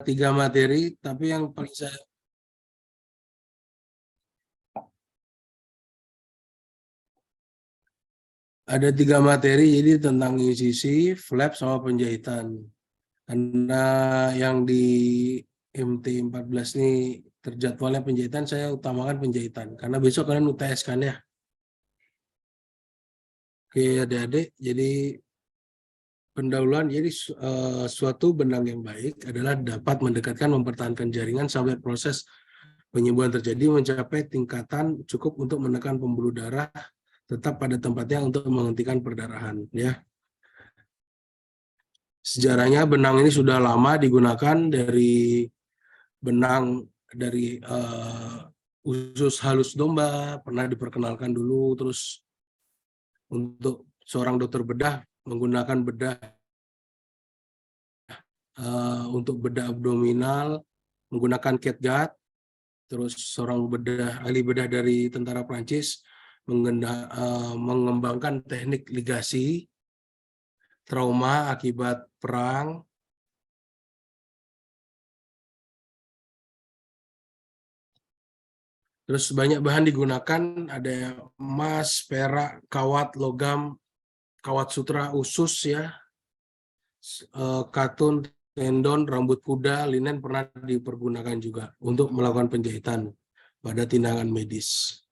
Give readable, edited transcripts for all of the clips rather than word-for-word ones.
3 materi, tapi yang paling saya ada 3 materi, jadi tentang UCC, flap, sama penjahitan. Karena yang di MT14 ini terjadwalnya penjahitan, saya utamakan penjahitan. Karena besok kalian UTS kan ya. Oke adik-adik, jadi pendahuluan, jadi suatu benang yang baik adalah dapat mendekatkan, mempertahankan jaringan sampai proses penyembuhan terjadi mencapai tingkatan cukup untuk menekan pembuluh darah tetap pada tempatnya untuk menghentikan perdarahan. Ya, sejarahnya benang ini sudah lama digunakan dari benang dari usus halus domba, pernah diperkenalkan dulu, terus untuk seorang dokter bedah menggunakan bedah untuk bedah abdominal menggunakan catgut, terus seorang ahli bedah dari tentara Prancis mengembangkan teknik ligasi trauma akibat perang. Terus banyak bahan digunakan, ada emas, perak, kawat, logam, kawat sutra, usus ya, katun, tendon, rambut kuda, linen pernah dipergunakan juga untuk melakukan penjahitan pada tindakan medis.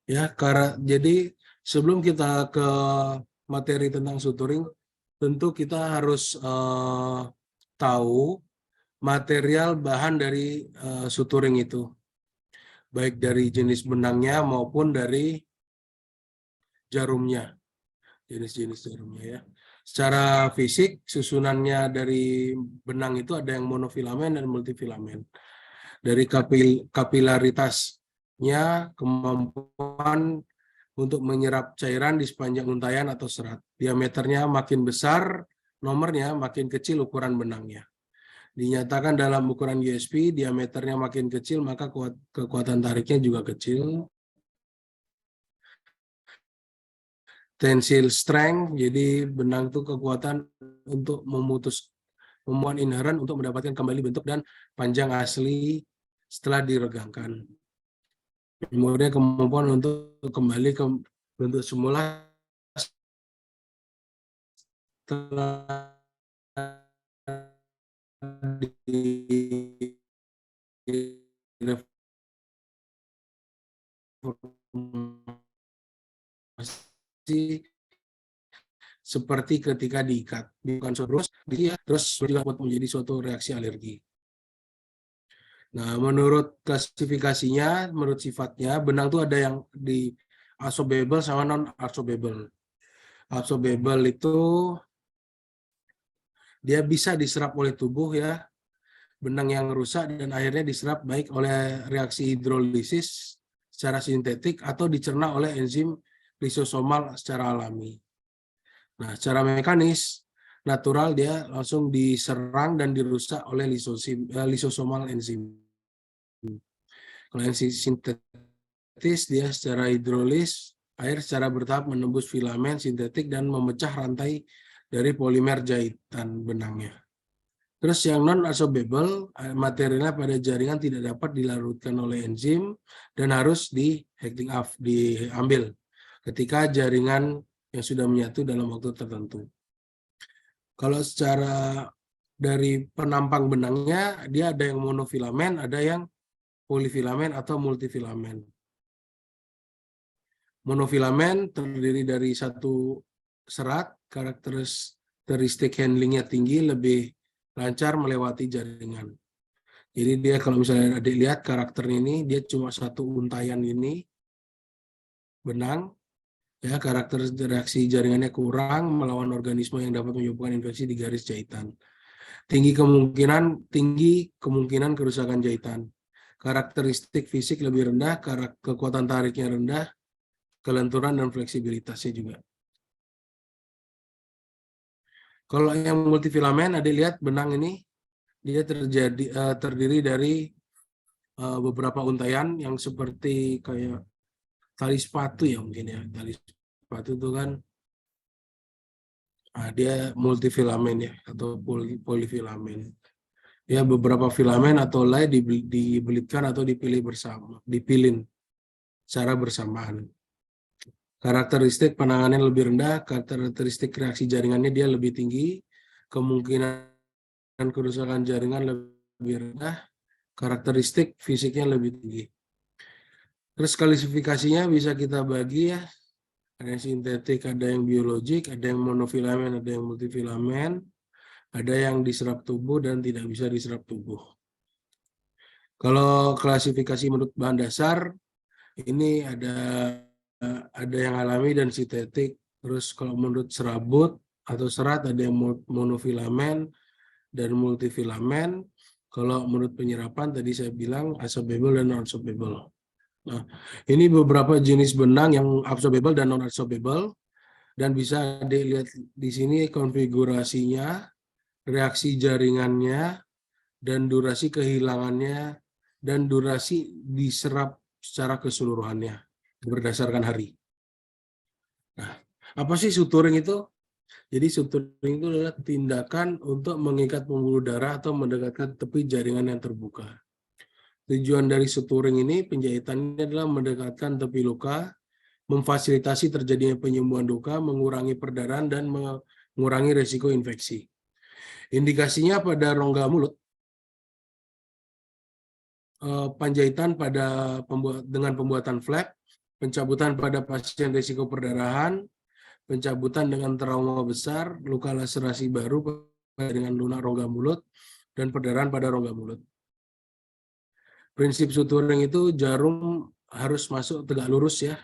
Ya, jadi sebelum kita ke materi tentang suturing, tentu kita harus tahu material bahan dari suturing itu, baik dari jenis benangnya maupun dari jarumnya, jenis-jenis jarumnya ya. Secara fisik, susunannya dari benang itu ada yang monofilamen dan multifilamen. Dari kapilaritasnya, kemampuan untuk menyerap cairan di sepanjang untayan atau serat. Diameternya makin besar, nomornya makin kecil ukuran benangnya. Dinyatakan dalam ukuran USP, diameternya makin kecil, maka kekuatan tariknya juga kecil. Tensile strength, jadi benang itu kekuatan untuk memuat inheren untuk mendapatkan kembali bentuk dan panjang asli setelah diregangkan. Kemudian kemampuan untuk kembali ke bentuk semula setelah direformasi seperti ketika diikat, bukan terus juga menjadi suatu reaksi alergi. Nah, menurut klasifikasinya, menurut sifatnya, benang itu ada yang di absorbable sama non-absorbable. Absorbable itu dia bisa diserap oleh tubuh ya, benang yang rusak dan akhirnya diserap baik oleh reaksi hidrolisis secara sintetik atau dicerna oleh enzim lisosomal secara alami. Nah, secara mekanis, natural dia langsung diserang dan dirusak oleh lisosomal enzim. Kalau enzim sintetis, dia secara hidrolis, air secara bertahap menembus filamen sintetik dan memecah rantai dari polimer jahitan benangnya. Terus yang non-absorbable, materialnya pada jaringan tidak dapat dilarutkan oleh enzim dan harus diambil ketika jaringan yang sudah menyatu dalam waktu tertentu. Kalau secara dari penampang benangnya, dia ada yang monofilamen, ada yang polifilamen atau multifilamen. Monofilamen terdiri dari satu serat, karakteristik handlingnya tinggi, lebih lancar melewati jaringan. Jadi dia kalau misalnya adik lihat karakter ini, dia cuma satu untayan ini, benang, ya karakter reaksi jaringannya kurang, melawan organisme yang dapat menyebabkan infeksi di garis jahitan. Tinggi kemungkinan kerusakan jahitan. Karakteristik fisik lebih rendah, kekuatan tariknya rendah, kelenturan dan fleksibilitasnya juga. Kalau yang multifilamen, ada lihat benang ini, dia terdiri dari beberapa untayan yang seperti kayak tali sepatu ya mungkin ya, tali sepatu itu kan dia multifilamen ya atau polifilamen. Ya beberapa filamen atau lay dibelitkan atau dipilin secara bersamaan. Karakteristik penanganan lebih rendah, karakteristik reaksi jaringannya dia lebih tinggi, kemungkinan kerusakan jaringan lebih rendah, karakteristik fisiknya lebih tinggi. Terus klasifikasinya bisa kita bagi ya, ada yang sintetik, ada yang biologik, ada yang monofilamen, ada yang multifilamen, ada yang diserap tubuh dan tidak bisa diserap tubuh. Kalau klasifikasi menurut bahan dasar, ini ada yang alami dan sintetik. Terus kalau menurut serabut atau serat ada yang monofilamen dan multifilamen. Kalau menurut penyerapan tadi saya bilang absorbable dan non-absorbable. Nah, ini beberapa jenis benang yang absorbable dan non-absorbable dan bisa dilihat di sini konfigurasinya, reaksi jaringannya, dan durasi kehilangannya, dan durasi diserap secara keseluruhannya berdasarkan hari. Nah, apa sih suturing itu? Jadi suturing itu adalah tindakan untuk mengikat pembuluh darah atau mendekatkan tepi jaringan yang terbuka. Tujuan dari suturing ini penjahitannya adalah mendekatkan tepi luka, memfasilitasi terjadinya penyembuhan luka, mengurangi perdarahan, dan mengurangi risiko infeksi. Indikasinya pada rongga mulut, penjahitan dengan pembuatan flap, pencabutan pada pasien risiko perdarahan, pencabutan dengan trauma besar, luka laserasi baru dengan lunak rongga mulut, dan perdarahan pada rongga mulut. Prinsip suturing itu jarum harus masuk tegak lurus ya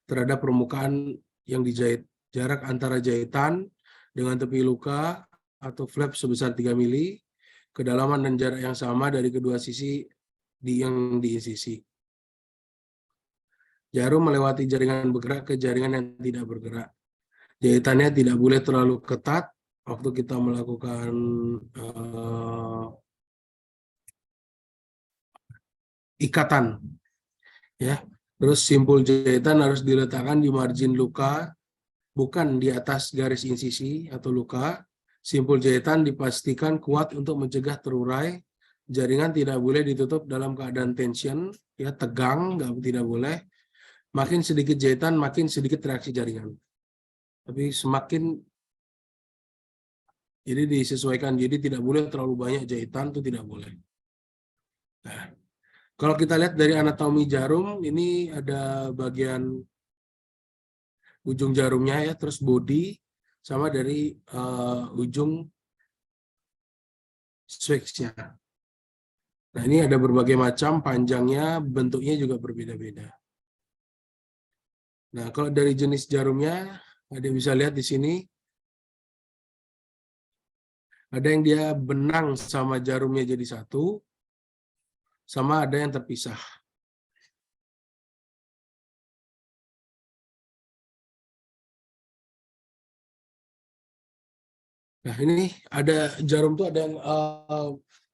terhadap permukaan yang dijahit. Jarak antara jahitan dengan tepi luka atau flap sebesar 3 mili, kedalaman dan jarak yang sama dari kedua sisi yang diinsisi. Jarum melewati jaringan bergerak ke jaringan yang tidak bergerak. Jahitannya tidak boleh terlalu ketat waktu kita melakukan ikatan, ya. Terus simpul jahitan harus diletakkan di margin luka, bukan di atas garis insisi atau luka. Simpul jahitan dipastikan kuat untuk mencegah terurai. Jaringan tidak boleh ditutup dalam keadaan tension, ya tegang, tidak boleh. Makin sedikit jahitan, makin sedikit reaksi jaringan. Tapi semakin jadi disesuaikan, jadi tidak boleh terlalu banyak jahitan, itu tidak boleh. Nah, kalau kita lihat dari anatomi jarum, ini ada bagian ujung jarumnya ya, terus body, sama dari ujung switch-nya. Nah, ini ada berbagai macam, panjangnya, bentuknya juga berbeda-beda. Nah, kalau dari jenis jarumnya, ada yang bisa lihat di sini, ada yang dia benang sama jarumnya jadi satu, sama ada yang terpisah. Nah, ini ada jarum tuh ada yang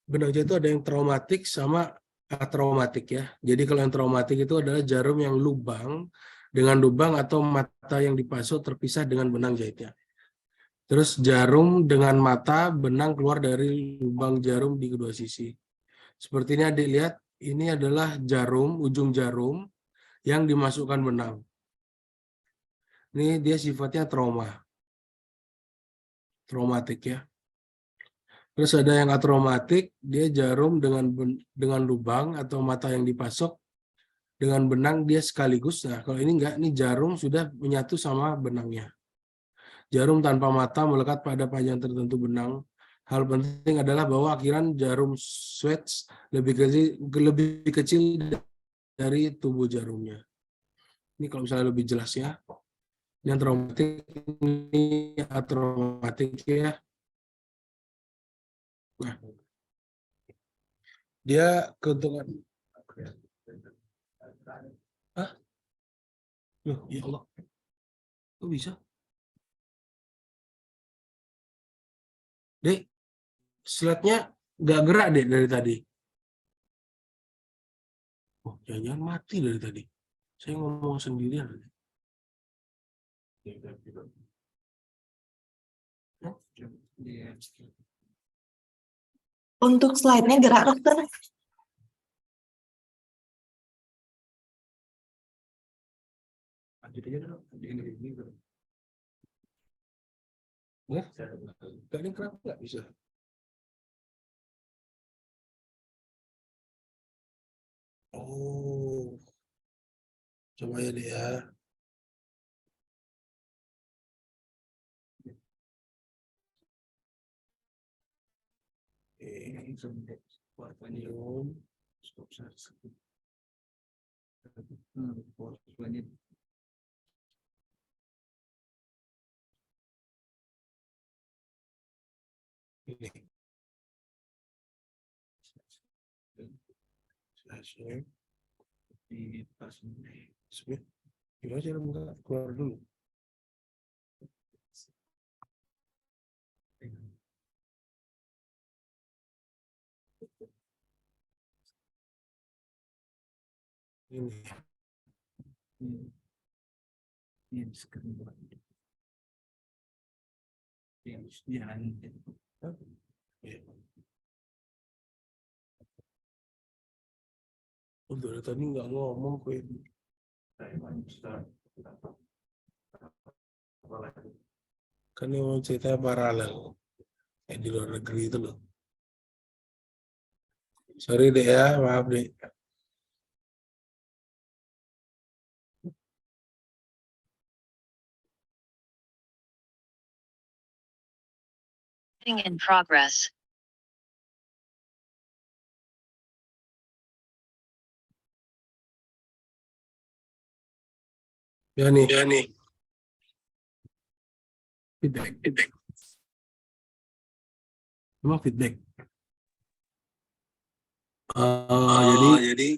benang jahit itu ada yang traumatik sama atraumatik ya. Jadi kalau yang traumatik itu adalah jarum yang lubang dengan lubang atau mata yang dipasok terpisah dengan benang jahitnya. Terus jarum dengan mata benang keluar dari lubang jarum di kedua sisi. Seperti ini adik lihat, ini adalah jarum, ujung jarum yang dimasukkan benang. Ini dia sifatnya traumatik ya. Terus ada yang atraumatik, dia jarum dengan lubang atau mata yang dipasok dengan benang dia sekaligus. Nah, kalau ini enggak, ini jarum sudah menyatu sama benangnya. Jarum tanpa mata melekat pada panjang tertentu benang. Hal penting adalah bahwa akhiran jarum switch lebih kecil dari tubuh jarumnya. Ini kalau misalnya lebih jelas ya. Yang traumatik ini atraumatik ya. Nah, dia keuntungan. Hah? Loh, ya Allah. Kok bisa? Dek, slide-nya nggak gerak deh dari tadi. Oh, jangan mati dari tadi. Saya ngomong sendirian. Untuk slide-nya gerak, dokter. Gak ini kenapa nggak bisa? Oh, coba ya deh ya. Ini. Gimana cara buka? Keluar dulu. Ini. Udah tadi nggak ngomong kue. Kan ini mau cerita paralel. Di luar negeri itu loh. Sorry deh ya, maaf deh. In progress. Ya nih. Feedback. Emang feedback. Jadi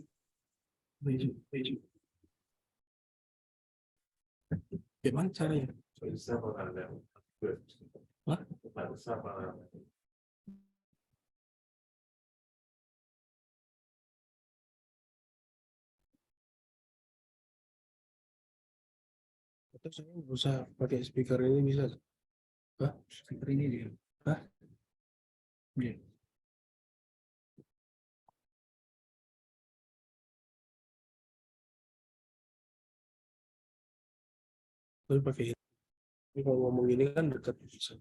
gimana caranya? Hah? Terus saya berusaha pakai speaker ini bisa? Hah? Speaker ini dia. Hah? Iya. Tapi pakai ini. Ini kalau ngomong ini kan dekat bisa.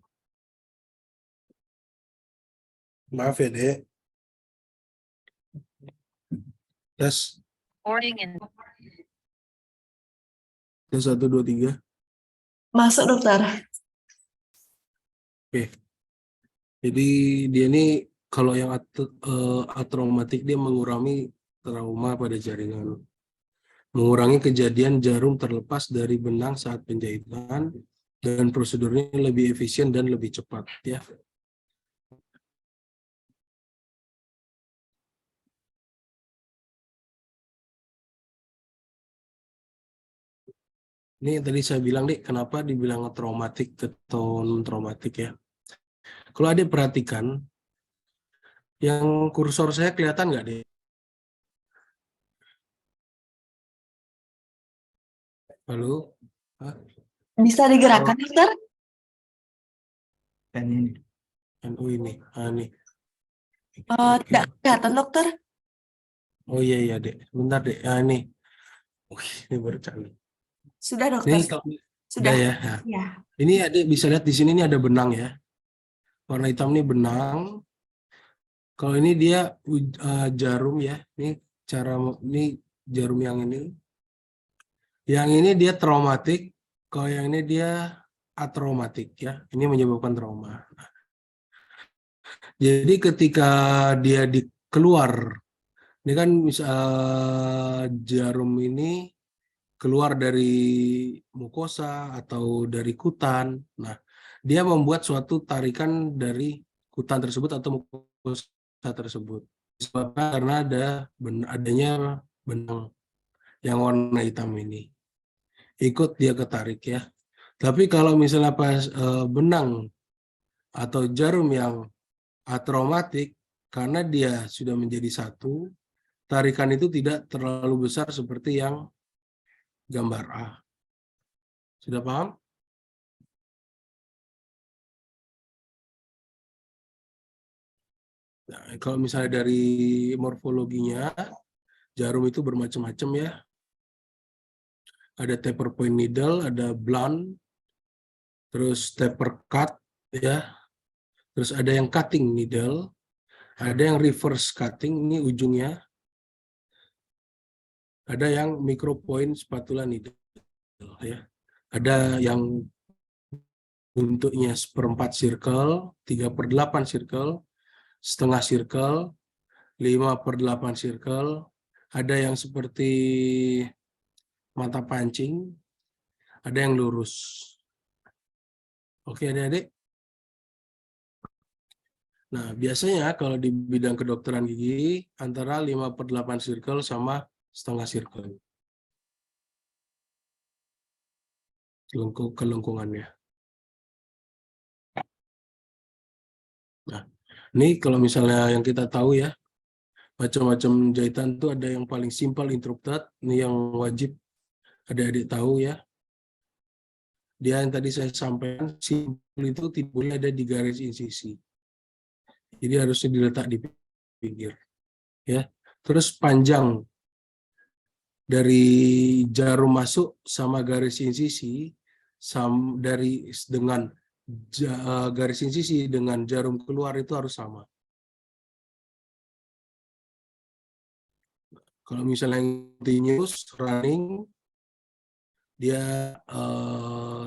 Maaf ya dek. Tes. Boarding in. Tes 1, 2, 3. Masuk, dokter. Oke. Jadi dia ini kalau yang atraumatik dia mengurangi trauma pada jaringan. Mengurangi kejadian jarum terlepas dari benang saat penjahitan dan prosedurnya lebih efisien dan lebih cepat ya. Ini yang tadi saya bilang deh, kenapa dibilang traumatik atau non-traumatik ya. Kalau ada perhatikan, yang kursor saya kelihatan nggak deh? Halo? Hah? Bisa digerakkan, dokter? Ini. NU ini. Ini. Tidak kelihatan, dokter. Oh iya dek. Bentar dek. Ini. Ini baru canggih. Sudah, dokter. Ini Sudah ya. Nah, ya. ini adik bisa lihat di sini ini ada benang ya. Warna hitam ini benang. Kalau ini dia jarum ya. Ini jarum yang ini. Yang ini dia traumatik. Kalau yang ini dia atraumatik ya. Ini menyebabkan trauma. Jadi ketika dia keluar, ini kan jarum ini keluar dari mukosa atau dari kutan. Nah, dia membuat suatu tarikan dari kutan tersebut atau mukosa tersebut. Disebabkan karena adanya benang yang warna hitam ini. Ikut dia ketarik ya. Tapi kalau misalnya pas benang atau jarum yang atraumatik, karena dia sudah menjadi satu, tarikan itu tidak terlalu besar seperti yang gambar A. Sudah paham? Nah, kalau misalnya dari morfologinya, jarum itu bermacam-macam ya. Ada taper point needle, ada blunt, terus taper cut ya. Terus ada yang cutting needle, ada yang reverse cutting, ini ujungnya. Ada yang micro point spatula needle ya. Ada yang bentuknya 1/4 circle, 3/8 circle, setengah circle, 5/8 circle, ada yang seperti mata pancing, ada yang lurus. Oke adik-adik. Nah, biasanya kalau di bidang kedokteran gigi antara 5/8 circle sama setengah circle. Kelengkungannya. Nah, ini kalau misalnya yang kita tahu ya, macam-macam jahitan itu ada yang paling simpel interrupted, ini yang wajib adik-adik tahu ya. Dia yang tadi saya sampaikan, simpel itu tidak boleh ada di garis insisi. Jadi harusnya diletak di pinggir. Ya. Terus panjang dari jarum masuk sama garis insisi dengan garis insisi dengan jarum keluar itu harus sama. Kalau misalnya yang continuous running, dia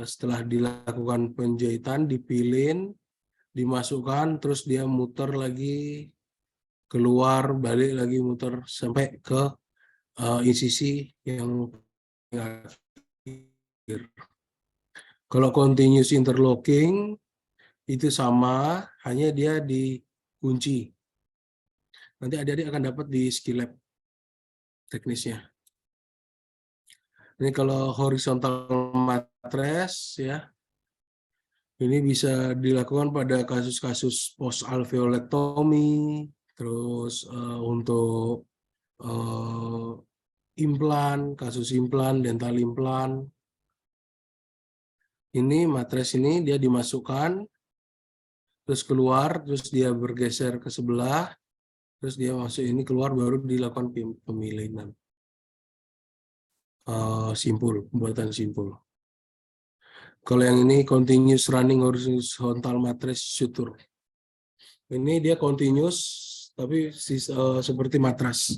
setelah dilakukan penjahitan, dipilin, dimasukkan, terus dia muter lagi, keluar, balik lagi muter sampai ke insisi yang akhir. Kalau continuous interlocking itu sama, hanya dia dikunci. Nanti adik-adik akan dapat di skill lab teknisnya. Ini kalau horizontal matres ya, ini bisa dilakukan pada kasus-kasus post alveolektomi, terus untuk implan, kasus implan, dental implan. Ini matres ini dia dimasukkan, terus keluar, terus dia bergeser ke sebelah, terus dia masuk ini keluar, baru dilakukan pemilihan. Simpul, pembuatan simpul. Kalau yang ini continuous running horizontal matrix suture. Ini dia continuous, tapi seperti matras.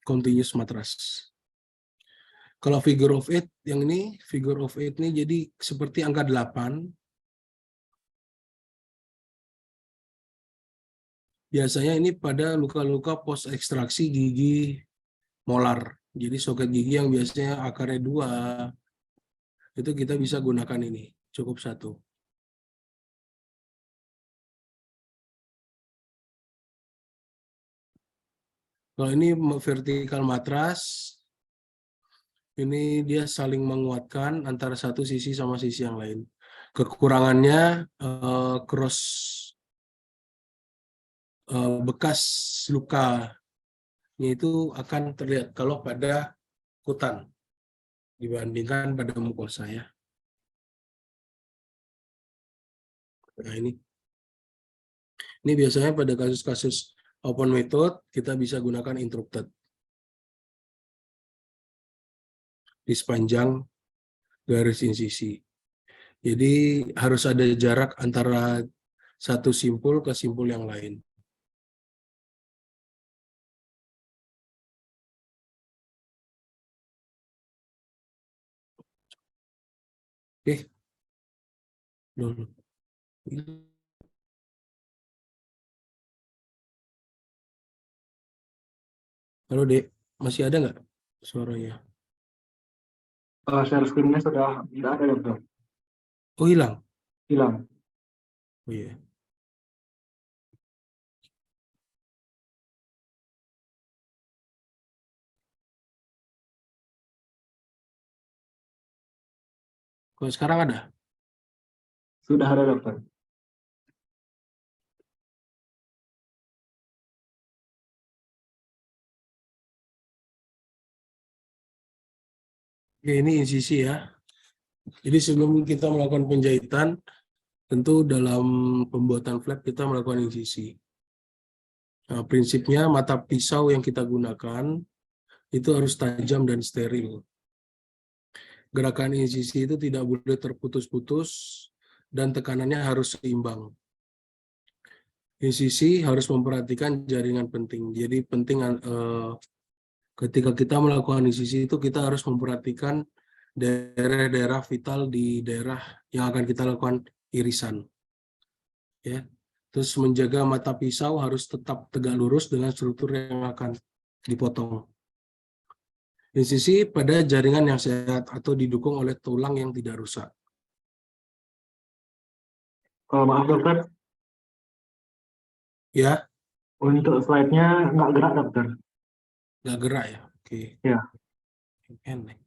Continuous matras. Kalau figure of 8, yang ini figure of 8 ini jadi seperti angka 8. Biasanya ini pada luka-luka post ekstraksi gigi molar. Jadi soket gigi yang biasanya akarnya 2, itu kita bisa gunakan ini, cukup 1. Kalau ini vertikal matras, ini dia saling menguatkan antara satu sisi sama sisi yang lain. Kekurangannya cross bekas luka itu akan terlihat kalau pada kutan dibandingkan pada mukosa ya. Nah ini biasanya pada kasus-kasus open method kita bisa gunakan interrupted di sepanjang garis insisi. Jadi harus ada jarak antara satu simpul ke simpul yang lain. Oke. Halo Dek, masih ada nggak suaranya? Share screen-nya sudah tidak ada, dokter. Oh hilang? Hilang. Oh iya. Kalau sekarang ada? Sudah ada, dokter. Oke, ini insisi ya. Jadi sebelum kita melakukan penjahitan, tentu dalam pembuatan flap kita melakukan insisi. Nah, prinsipnya mata pisau yang kita gunakan itu harus tajam dan steril. Gerakan insisi itu tidak boleh terputus-putus dan tekanannya harus seimbang. Insisi harus memperhatikan jaringan penting. Jadi penting ketika kita melakukan insisi itu kita harus memperhatikan daerah-daerah vital di daerah yang akan kita lakukan irisan. Ya. Terus menjaga mata pisau harus tetap tegak lurus dengan struktur yang akan dipotong. Insisi pada jaringan yang sehat atau didukung oleh tulang yang tidak rusak. Maaf dokter, Ya, untuk slide-nya nggak gerak dokter. nggak gerak ya. Oke. Ya. Aneh.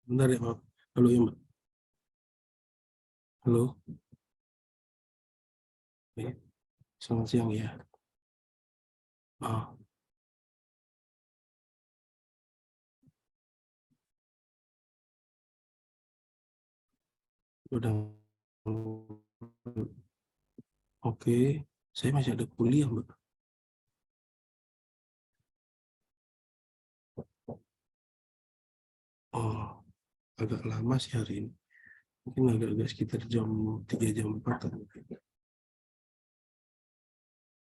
Bentar ya, maaf. Halo ya, Mbak. Halo. Oke. Selamat siang ya. Oh. Udah. Oke. Saya masih ada kuliah, Mbak. Oh, agak lama sih hari ini. Mungkin agak sekitar jam 3 jam 4 kan.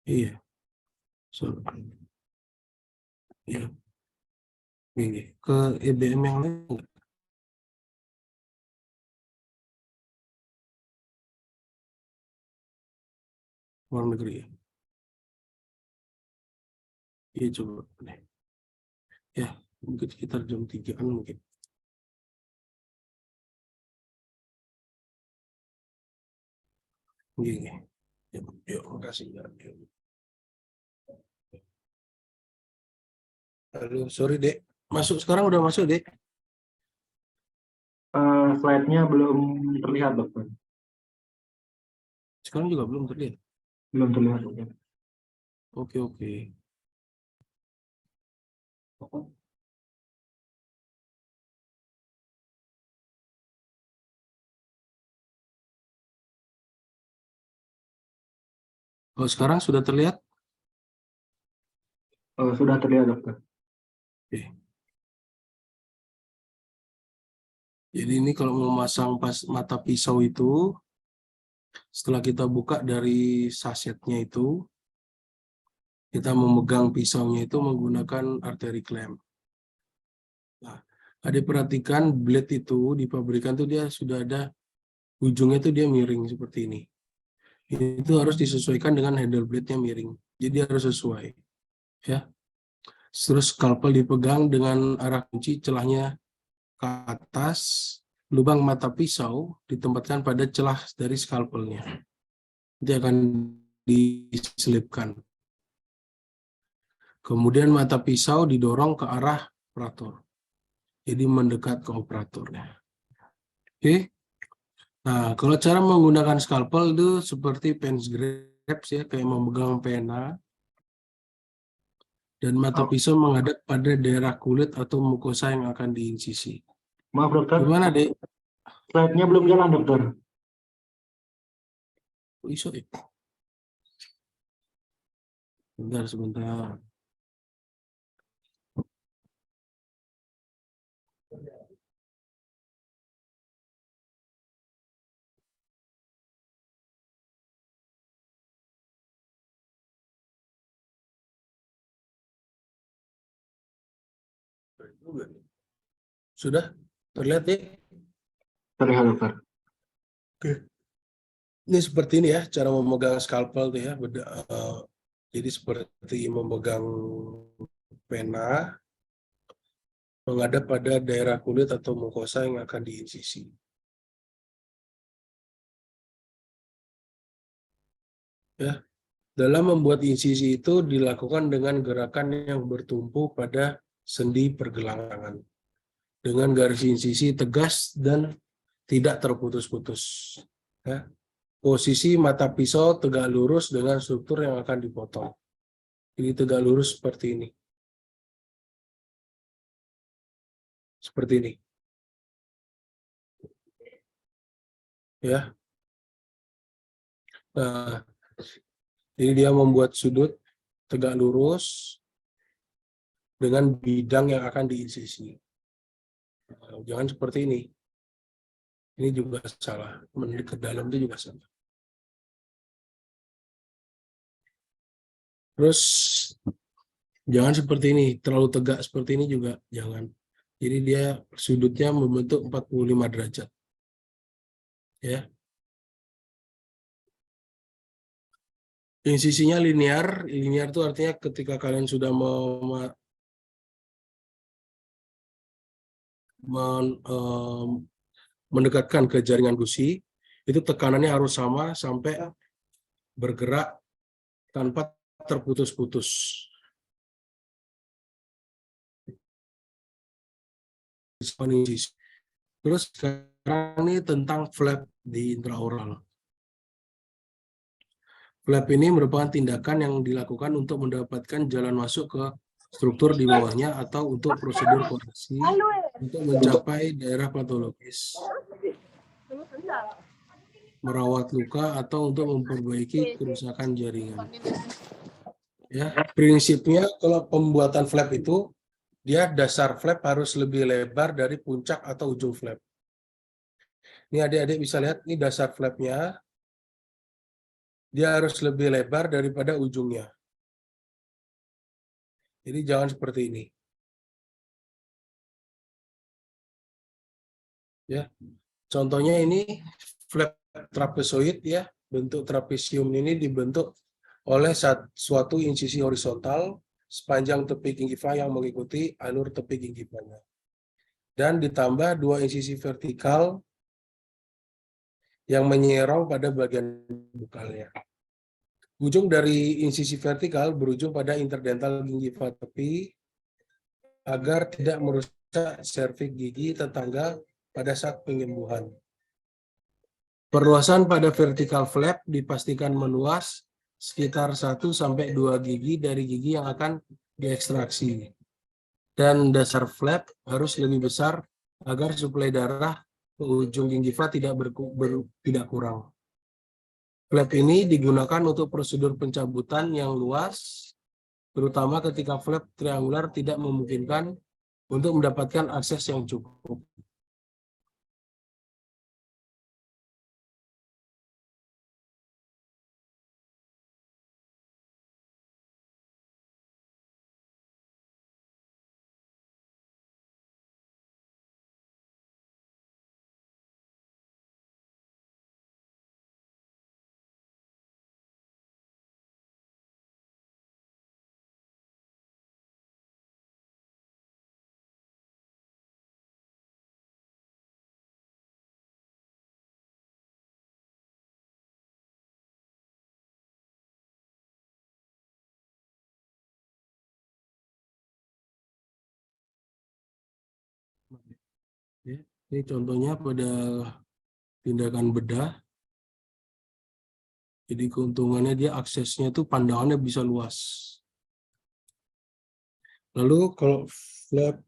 Iya. So, iya. Oke. Ke EBM yang lain nggak? Luar negeri ya? Iya, coba deh. Ya, mungkin sekitar jam 3-an mungkin. Iya. Yuk, makasih ya. Halo, sorry Dek. Masuk sekarang udah masuk Dek. Slide-nya belum terlihat dokter. Sekarang juga belum terlihat. Belum terlihat dokter. Oke. Oh, sekarang sudah terlihat? Sudah terlihat dokter. Oke. Jadi ini kalau mau masang mata pisau itu, setelah kita buka dari sasetnya itu, kita memegang pisaunya itu menggunakan arteri clamp. Nah, adik perhatikan blade itu di pabrikan tuh dia sudah ada ujungnya tuh dia miring seperti ini. Itu harus disesuaikan dengan handle blade-nya miring. Jadi harus sesuai. Ya. Terus scalpel dipegang dengan arah kunci celahnya ke atas, lubang mata pisau ditempatkan pada celah dari scalpelnya. Nanti akan diselipkan. Kemudian mata pisau didorong ke arah operator. Jadi mendekat ke operatornya. Oke. Nah, kalau cara menggunakan scalpel itu seperti pen grabs ya, kayak memegang pena. Dan mata pisau menghadap pada daerah kulit atau mukosa yang akan diinsisi. Maaf dokter, Gimana, Dek? slide-nya belum jalan dokter. Iso ya? Sebentar. Sudah terlihat ya? Terlihat dokter. Oke. Ini seperti ini ya, cara memegang scalpel tuh ya. Jadi seperti memegang pena, menghadap pada daerah kulit atau mukosa yang akan diinsisi. Ya, dalam membuat insisi itu dilakukan dengan gerakan yang bertumpu pada sendi pergelangan, dengan garis insisi tegas dan tidak terputus-putus. Ya. Posisi mata pisau tegak lurus dengan struktur yang akan dipotong. Jadi tegak lurus seperti ini. Seperti ini. Ya. Nah, jadi dia membuat sudut tegak lurus dengan bidang yang akan diinsisi. Nah, jangan seperti ini. Ini juga salah. Mendekat ke dalam itu juga salah. Terus jangan seperti ini, terlalu tegak seperti ini juga jangan. Jadi dia sudutnya membentuk 45 derajat. Ya. Insisinya linear. Linear itu artinya ketika kalian sudah mendekatkan ke jaringan gusi, itu tekanannya harus sama sampai bergerak tanpa terputus-putus. Terus sekarang ini tentang flap di intraoral. Flap ini merupakan tindakan yang dilakukan untuk mendapatkan jalan masuk ke struktur di bawahnya atau untuk prosedur koreksi untuk mencapai daerah patologis, merawat luka atau untuk memperbaiki kerusakan jaringan. Ya, prinsipnya kalau pembuatan flap itu dia dasar flap harus lebih lebar dari puncak atau ujung flap. Ini adik-adik bisa lihat, ini dasar flapnya. Dia harus lebih lebar daripada ujungnya. Jadi jangan seperti ini. Ya. Contohnya ini flap trapezoid ya, bentuk trapesium ini dibentuk oleh suatu insisi horizontal sepanjang tepi gingiva yang mengikuti alur tepi gingivanya. Dan ditambah dua insisi vertikal yang menyerong pada bagian bukalnya. Ujung dari insisi vertikal berujung pada interdental gingiva tepi agar tidak merusak serviks gigi tetangga pada saat penyembuhan. Perluasan pada vertical flap dipastikan meluas sekitar 1-2 gigi dari gigi yang akan diekstraksi. Dan dasar flap harus lebih besar agar suplai darah ke ujung gingiva tidak kurang. Flap ini digunakan untuk prosedur pencabutan yang luas, terutama ketika flap triangular tidak memungkinkan untuk mendapatkan akses yang cukup. Ya, ini contohnya pada tindakan bedah. Jadi keuntungannya dia aksesnya tuh pandangannya bisa luas. Lalu kalau flap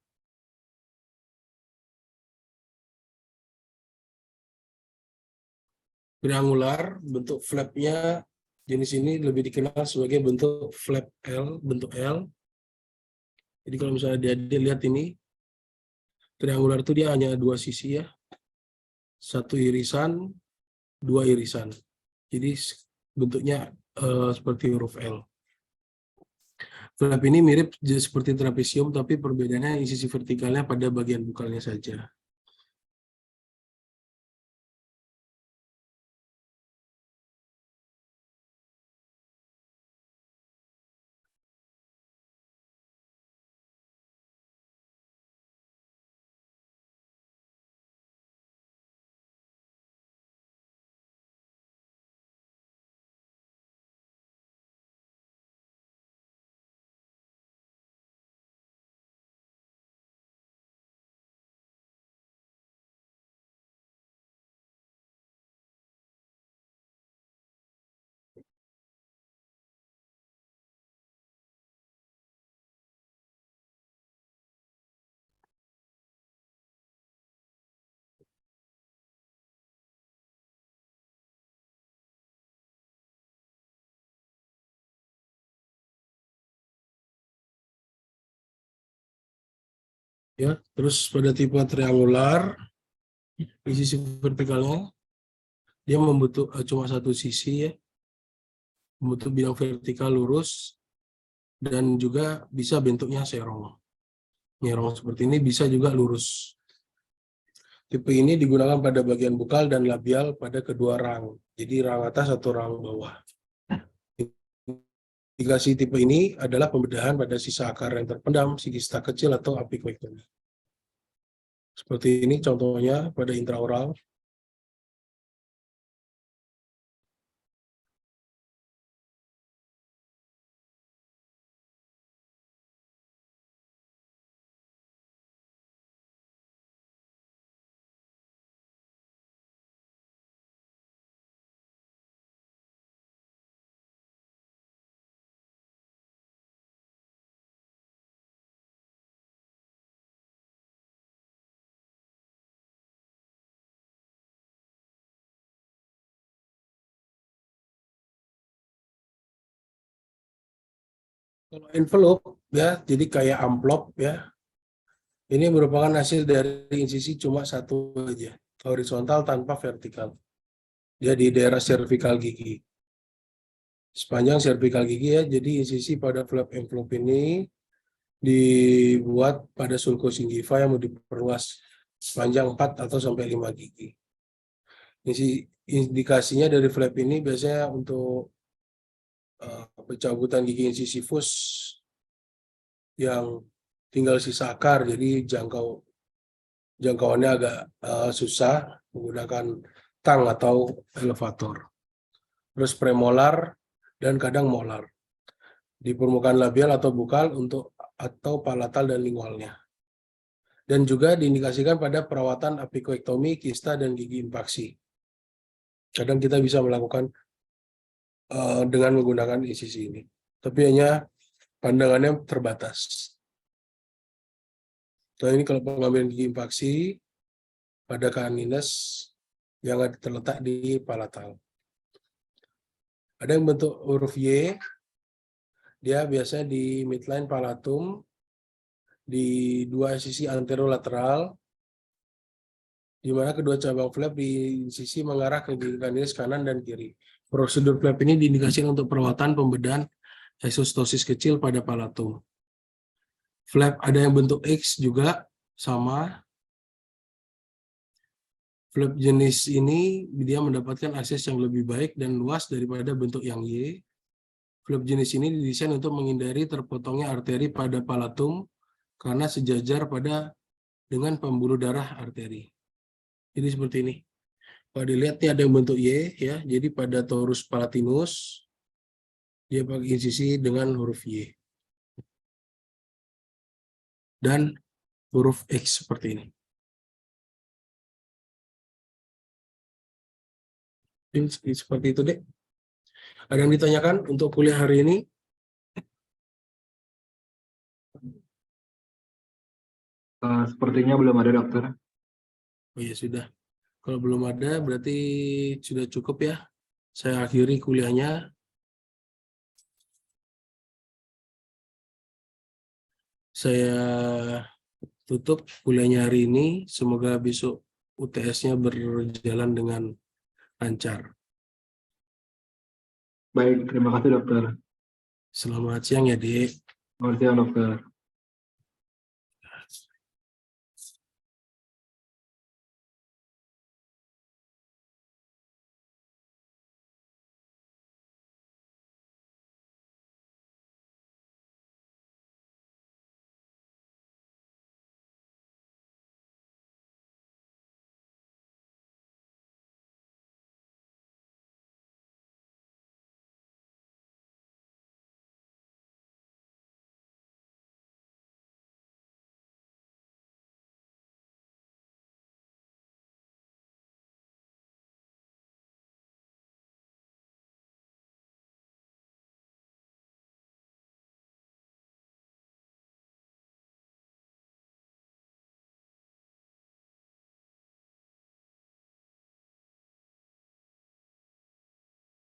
triangular, bentuk flapnya jenis ini lebih dikenal sebagai bentuk flap L, bentuk L. Jadi kalau misalnya dia lihat ini, triangular itu dia hanya dua sisi ya. Satu irisan, dua irisan. Jadi bentuknya seperti huruf L. Flap ini mirip seperti trapesium, tapi perbedaannya sisi vertikalnya pada bagian bukalnya saja. Ya, terus pada tipe triangular di sisi vertikalnya dia cuma satu sisi ya, membentuk bidang vertikal lurus dan juga bisa bentuknya serong. Nyerong seperti ini bisa juga lurus. Tipe ini digunakan pada bagian bukal dan labial pada kedua rang. Jadi rang atas atau rang bawah. Indikasi tipe ini adalah pembedahan pada sisa akar yang terpendam, kista kecil atau apikoektomi. Seperti ini contohnya pada intraoral. Kalau envelope ya, jadi kayak amplop ya. Ini merupakan hasil dari insisi cuma satu aja, horizontal tanpa vertikal. Dia di daerah cervical gigi. Sepanjang cervical gigi ya, jadi insisi pada flap envelope ini dibuat pada sulcus gingiva yang mau diperluas sepanjang 4 atau sampai 5 gigi. Indikasinya dari flap ini biasanya untuk pencabutan gigi incisivus yang tinggal sisa akar, jadi jangkauannya agak susah menggunakan tang atau elevator. Terus premolar dan kadang molar di permukaan labial atau bukal atau palatal dan lingualnya. Dan juga diindikasikan pada perawatan apikoektomi, kista, dan gigi impaksi. Kadang kita bisa melakukan dengan menggunakan insisi ini. Tapi hanya pandangannya terbatas. Nah, ini kalau pengambilan gigi impaksi pada canines yang terletak di palatal. Ada yang bentuk huruf Y, dia biasanya di midline palatum, di dua sisi anterolateral, di mana kedua cabang flap di sisi mengarah ke gigi canines kanan dan kiri. Prosedur flap ini diindikasikan untuk perawatan pembedahan eksostosis kecil pada palatum. Flap ada yang bentuk X juga sama. Flap jenis ini dia mendapatkan akses yang lebih baik dan luas daripada bentuk yang Y. Flap jenis ini didesain untuk menghindari terpotongnya arteri pada palatum karena sejajar dengan pembuluh darah arteri. Jadi seperti ini. Kalau dilihat nih ada yang bentuk Y ya. Jadi pada torus palatinus dia pakai insisi dengan huruf Y. Dan huruf X seperti ini. Seperti itu deh. Ada yang ditanyakan untuk kuliah hari ini? Sepertinya belum ada, dokter. Oh ya sudah. Kalau belum ada berarti sudah cukup ya. Saya akhiri kuliahnya. Saya tutup kuliahnya hari ini. Semoga besok UTS-nya berjalan dengan lancar. Baik, terima kasih, dokter. Selamat siang ya, Dek. Selamat siang, dokter.